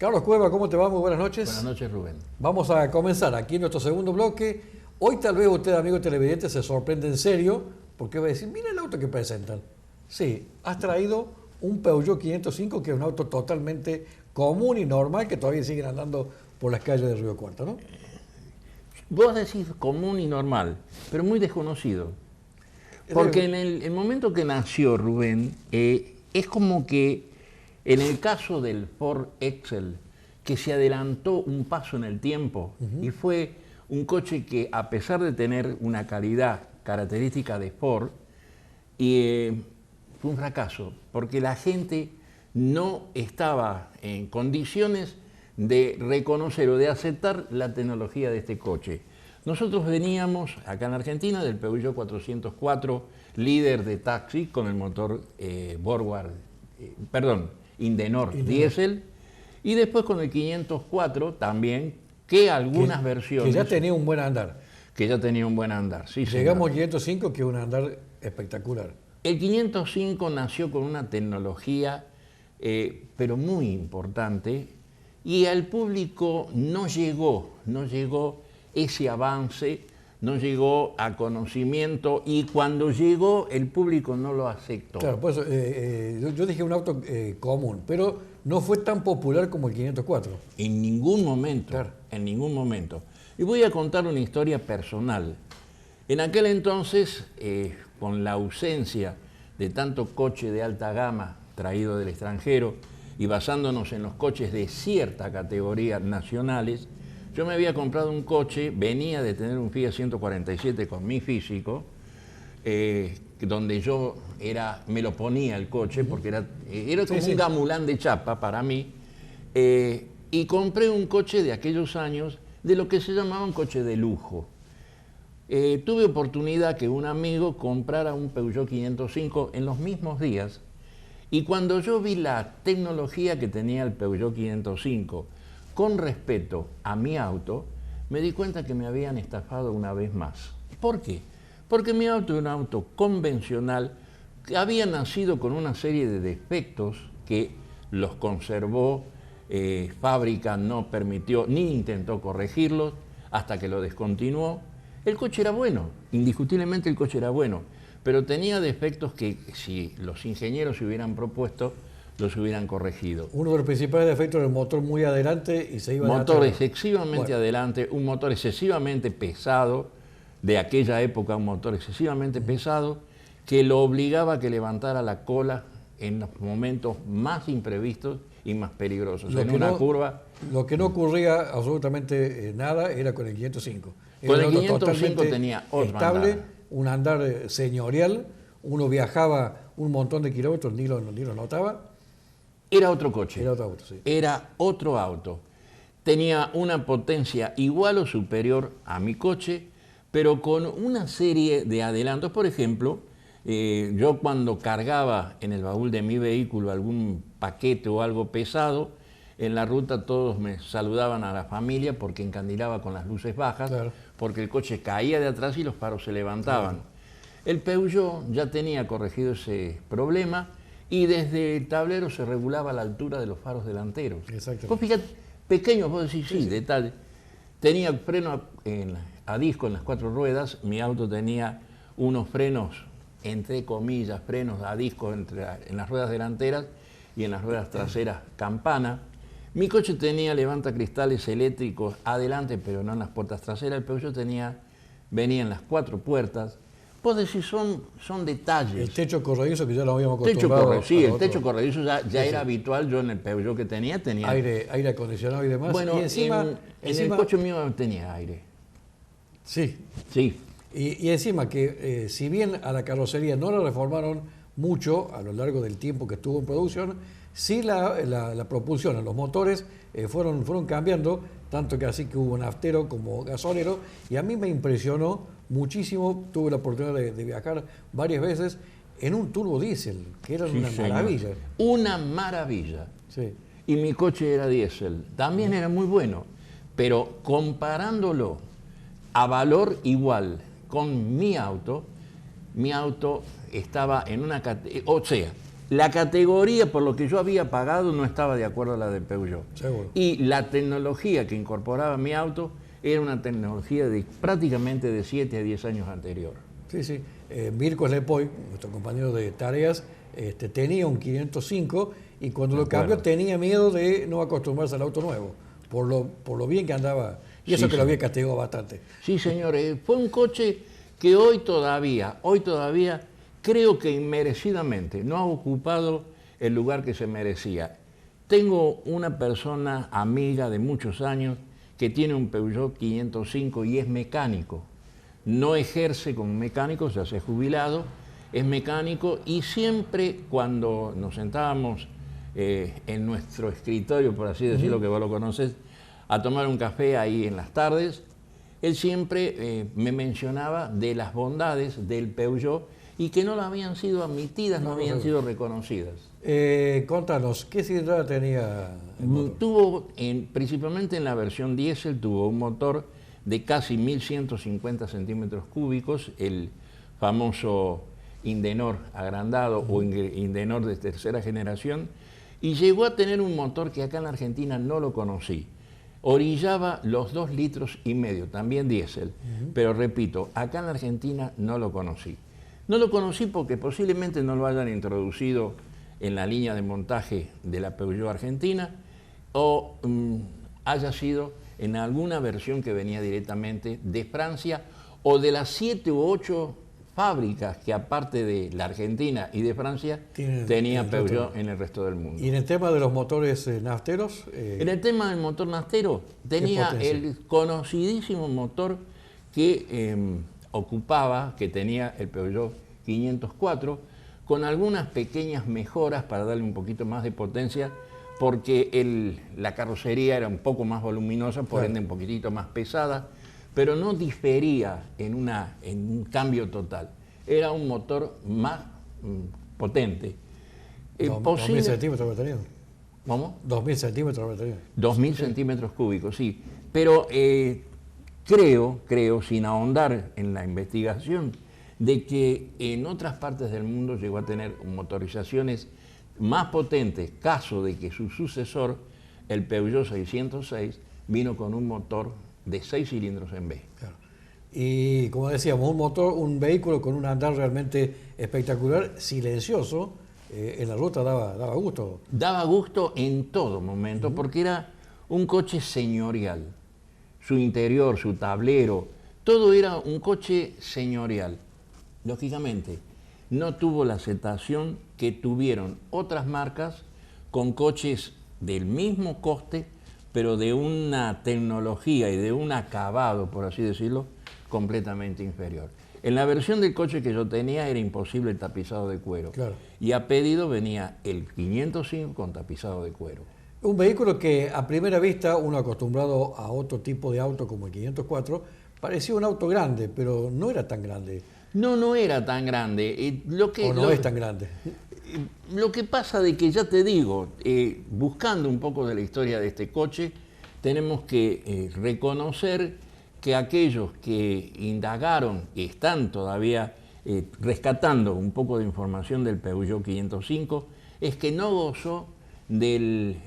Carlos Cueva, ¿cómo te va? Muy buenas noches. Buenas noches, Rubén. Vamos a comenzar aquí nuestro segundo bloque. Hoy tal vez usted, amigo televidente, se sorprende en serio porque va a decir, mira el auto que presentan. Sí, has traído un Peugeot 505, que es un auto totalmente común y normal que todavía siguen andando por las calles de Río Cuarto, ¿no? Vos decís común y normal, pero muy desconocido. Porque en el momento que nació Rubén, es como que en el caso del Ford Excel, que se adelantó un paso en el tiempo y fue un coche que, a pesar de tener una calidad característica de Ford, fue un fracaso, porque la gente no estaba en condiciones de reconocer o de aceptar la tecnología de este coche. Nosotros veníamos acá en Argentina del Peugeot 404, líder de taxi con el motor Indenor diésel, y después con el 504 también, que algunas versiones... Que ya tenía un buen andar. Que ya tenía un buen andar, sí. Llegamos al 505, que es un andar espectacular. El 505 nació con una tecnología, pero muy importante, y al público no llegó ese avance, no llegó a conocimiento, y cuando llegó el público no lo aceptó. Claro, pues yo dije un auto común, pero no fue tan popular como el 504. En ningún momento, claro. En ningún momento. Y voy a contar una historia personal. En aquel entonces, con la ausencia de tanto coche de alta gama traído del extranjero y basándonos en los coches de cierta categoría nacionales, yo me había comprado un coche, venía de tener un Fiat 147 con mi físico, donde yo me lo ponía el coche, porque era como un gamulán de chapa para mí, y compré un coche de aquellos años, de lo que se llamaba un coche de lujo. Tuve oportunidad que un amigo comprara un Peugeot 505 en los mismos días, y cuando yo vi la tecnología que tenía el Peugeot 505 con respecto a mi auto, me di cuenta que me habían estafado una vez más. ¿Por qué? Porque mi auto era un auto convencional que había nacido con una serie de defectos que los conservó, fábrica no permitió ni intentó corregirlos hasta que lo descontinuó. El coche era bueno, indiscutiblemente el coche era bueno, pero tenía defectos que si los ingenieros se hubieran propuesto, los hubieran corregido. Uno de los principales defectos era el motor muy adelante y se iba motor excesivamente adelante, un motor excesivamente pesado, de aquella época un motor excesivamente pesado, que lo obligaba a que levantara la cola en los momentos más imprevistos y más peligrosos. En una curva... Lo que no ocurría absolutamente nada era con el 505. Con el 505 tenía otro estable, un andar señorial, uno viajaba un montón de kilómetros, ni lo notaba. Era otro coche. Era otro auto, sí. Era otro auto. Tenía una potencia igual o superior a mi coche, pero con una serie de adelantos. Por ejemplo, yo cuando cargaba en el baúl de mi vehículo algún paquete o algo pesado, en la ruta todos me saludaban a la familia porque encandilaba con las luces bajas, claro, porque el coche caía de atrás y los faros se levantaban. Claro. El Peugeot ya tenía corregido ese problema, y desde el tablero se regulaba la altura de los faros delanteros. Vos fíjate, pequeños, vos decís, sí, detalle. Tenía freno a disco en las 4 ruedas, mi auto tenía unos frenos, entre comillas, frenos a disco en las ruedas delanteras y en las ruedas traseras campana. Mi coche tenía levantacristales eléctricos adelante, pero no en las puertas traseras. El Peugeot venía en las 4 puertas. Vos decís, son detalles. El techo corredizo, que ya lo habíamos acostumbrado. Sí, el techo corredizo ya era habitual. Yo en el Peugeot que tenía... Aire acondicionado y demás. Bueno, y encima, en el coche mío tenía aire. Sí. Sí. Y encima que, si bien a la carrocería no la reformaron mucho a lo largo del tiempo que estuvo en producción, sí la propulsión a los motores fueron cambiando, tanto que así que hubo naftero como gasolero, y a mí me impresionó muchísimo. Tuve la oportunidad de viajar varias veces en un turbo diésel, que era una maravilla. Una maravilla. Sí. Y mi coche era diésel, también era muy bueno, pero comparándolo a valor igual con mi auto estaba en una categoría, o sea, La categoría por lo que yo había pagado no estaba de acuerdo a la de Peugeot. Seguro. Y la tecnología que incorporaba mi auto era una tecnología de prácticamente de 7 a 10 años anterior. Sí, sí. Mirko Lepoy, nuestro compañero de tareas, tenía un 505 y cuando lo cambió tenía miedo de no acostumbrarse al auto nuevo, por lo bien que andaba. Y eso Sí, que lo sí. había castigado bastante. Sí, señor, fue un coche que hoy todavía creo que inmerecidamente no ha ocupado el lugar que se merecía. Tengo una persona amiga de muchos años que tiene un Peugeot 505 y es mecánico. No ejerce como mecánico, ya se ha jubilado, es mecánico y siempre cuando nos sentábamos en nuestro escritorio, por así decirlo, que vos lo conoces, a tomar un café ahí en las tardes, él siempre me mencionaba de las bondades del Peugeot y que no habían sido admitidas, no habían sido reconocidas. Contanos, ¿qué cilindrada tenía el motor? Tuvo, principalmente en la versión diésel, tuvo un motor de casi 1150 centímetros cúbicos, el famoso Indenor agrandado o Indenor de tercera generación, y llegó a tener un motor que acá en la Argentina no lo conocí. Orillaba los 2,5 litros, también diésel, pero repito, acá en la Argentina no lo conocí. No lo conocí porque posiblemente no lo hayan introducido en la línea de montaje de la Peugeot Argentina o haya sido en alguna versión que venía directamente de Francia o de las 7 u 8 fábricas que aparte de la Argentina y de Francia tenía Peugeot en el resto del mundo. ¿Y en el tema de los motores nafteros? En el tema del motor naftero tenía el conocidísimo motor que que tenía el Peugeot 504, con algunas pequeñas mejoras para darle un poquito más de potencia, porque la carrocería era un poco más voluminosa, por ende un poquitito más pesada, pero no difería en un cambio total. Era un motor más potente. 2.000 centímetros de batería. ¿Cómo? 2.000 centímetros de batería. 2.000 centímetros cúbicos, sí. Pero creo, sin ahondar en la investigación, de que en otras partes del mundo llegó a tener motorizaciones más potentes, caso de que su sucesor, el Peugeot 606, vino con un motor de 6 cilindros en B. Claro. Y como decíamos, un vehículo con un andar realmente espectacular, silencioso, en la ruta daba gusto. Daba gusto en todo momento, porque era un coche señorial. Su interior, su tablero, todo era un coche señorial. Lógicamente, no tuvo la aceptación que tuvieron otras marcas con coches del mismo coste, pero de una tecnología y de un acabado, por así decirlo, completamente inferior. En la versión del coche que yo tenía era imposible el tapizado de cuero. Claro. Y a pedido venía el 505 con tapizado de cuero. Un vehículo que a primera vista, uno acostumbrado a otro tipo de auto como el 504, parecía un auto grande, pero no era tan grande. No era tan grande. Es tan grande. Lo que pasa de que, ya te digo, buscando un poco de la historia de este coche, tenemos que reconocer que aquellos que indagaron y están todavía rescatando un poco de información del Peugeot 505, es que no gozó del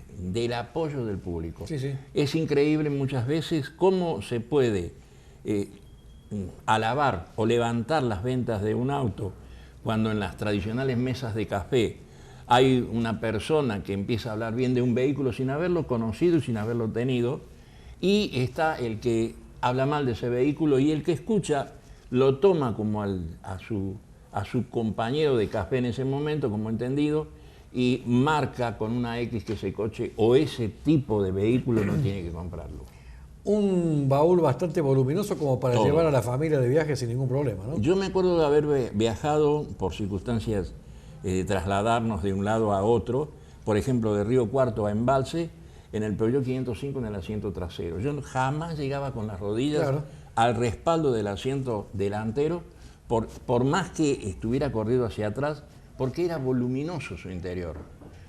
apoyo del público. Sí, sí. Es increíble muchas veces cómo se puede alabar o levantar las ventas de un auto cuando en las tradicionales mesas de café hay una persona que empieza a hablar bien de un vehículo sin haberlo conocido y sin haberlo tenido, y está el que habla mal de ese vehículo y el que escucha lo toma como a su compañero de café en ese momento, como entendido, y marca con una X que ese coche o ese tipo de vehículo no tiene que comprarlo. Un baúl bastante voluminoso como para llevar a la familia de viaje sin ningún problema, ¿no? Yo me acuerdo de haber viajado por circunstancias de trasladarnos de un lado a otro, por ejemplo, de Río Cuarto a Embalse, en el Peugeot 505 en el asiento trasero. Yo jamás llegaba con las rodillas al respaldo del asiento delantero, por más que estuviera corrido hacia atrás, porque era voluminoso su interior.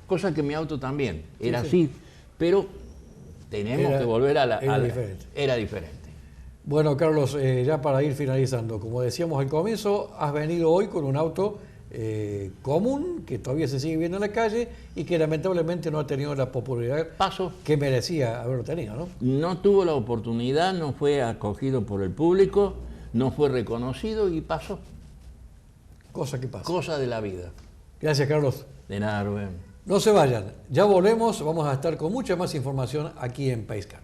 Cosa que mi auto también era así, pero tenemos que volver era diferente. Bueno, Carlos, ya para ir finalizando, como decíamos al comienzo, has venido hoy con un auto común, que todavía se sigue viendo en la calle y que lamentablemente no ha tenido la popularidad Pasó. que merecía haberlo tenido, ¿no? No tuvo la oportunidad, no fue acogido por el público, no fue reconocido y pasó. Cosa que pasa. Cosa de la vida. Gracias, Carlos. De nada, Rubén. No se vayan, ya volvemos, vamos a estar con mucha más información aquí en País Car.